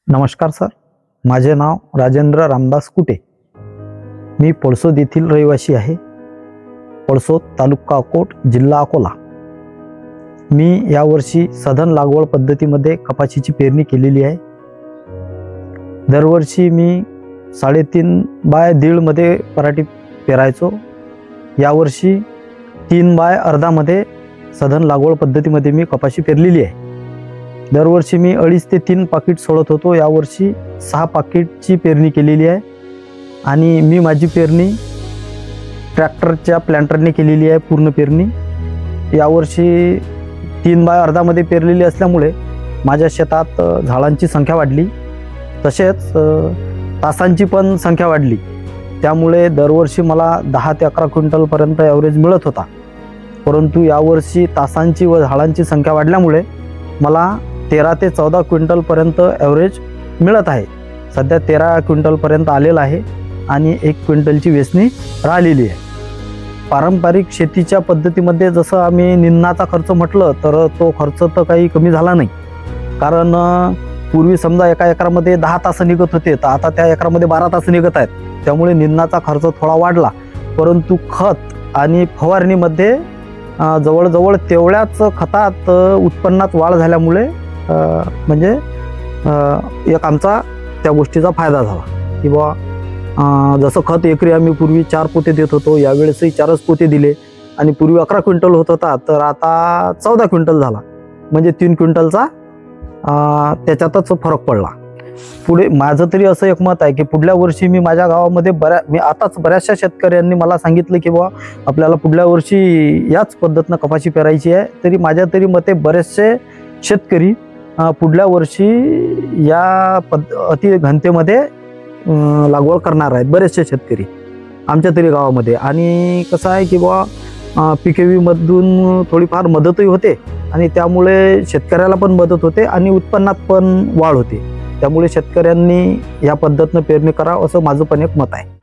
नमस्कार सर, माझे नाव राजेंद्र रामदास कुटे। मी पळसोद येथील रहिवासी आहे। पळसोद तालुका अकोट जिल्हा अकोला। मी यावर्षी सधन लागवड पद्धतीमध्ये कपाशीची पेरणी केलेली आहे। दरवर्षी मी 3.5 बाय 1.5 मध्ये पराठी पेरायचो। यावर्षी 3 बाय अर्धा मध्ये सधन लागवड पद्धतीमध्ये मी कपाशी पेरलेली आहे। दरवर्षी मी 2.5 ते 3 पाकिट सोडत होतो। यावर्षी 6 पाकिटची पेरणी केलेली आहे आणि मी माझी पेरणी ट्रॅक्टरच्या प्लांटरने केलेली आहे पूर्ण पेरणी। यावर्षी 3 बाय अर्धा मध्ये पेरलेली असल्यामुळे माझ्या शेतात झाडांची संख्या वाढली, तसेच तासांची पण संख्या वाढली। त्यामुळे दरवर्षी मला 10 ते 11 क्विंटल पर्यंत ॲव्हरेज मिळत होता, परंतु यावर्षी तासांची व झाडांची संख्या वाढल्यामुळे मला 13 ते 14 क्विंटल पर्यंत ॲव्हरेज मिळत आहे। सध्या 13 क्विंटल पर्यंत आलेला आहे आणि 1 क्विंटलची वेचणी राहिलेली आहे। पारंपरिक शेतीच्या पद्धतीमध्ये जसं आम्ही निंदणाचा खर्च म्हटलं तर तो खर्च तर काही कमी झाला नाही, कारण पूर्वी समजा एका एकरामध्ये 10 तास निघत होते, तर आता त्या एकरामध्ये 12 तास निघत आहेत। त्यामुळे निंदणाचा खर्च थोडा वाढला, परंतु खत आणि फवारणीमध्ये जवळजवळ तेवढ्याच खतात उत्पन्नात वाढ झाल्यामुळे म्हणजे एक आमचा त्या गोष्टीचा फायदा झाला की बा जसं खत एकरी आम्ही पूर्वी 4 पोते देत होतो, यावेळेसही 4च पोते दिले आणि पूर्वी 11 क्विंटल होत होता, तर आता 14 क्विंटल झाला, म्हणजे 3 क्विंटलचा त्याच्यातच फरक पडला। पुढे माझं तरी असं एक मत आहे की पुढल्या वर्षी मी माझ्या गावामध्ये मी आताच बऱ्याचशा शेतकऱ्यांनी मला सांगितलं की बा आपल्याला पुढल्या वर्षी याच पद्धतीनं कपाशी पेरायची आहे, तरी माझ्या तरी मते बरेचसे शेतकरी पुढल्या वर्षी या अति घनतेमध्ये लागवड करणार आहेत, बरेचसे शेतकरी आमच्या तरी गावामध्ये। आणि कसं आहे की बा PKVमधून थोडीफार मदतही होते आणि त्यामुळे शेतकऱ्याला पण मदत होते आणि उत्पन्नात पण वाढ होते। त्यामुळे शेतकऱ्यांनी या पद्धतीनं पेरणी करावं असं माझं पण एक मत आहे।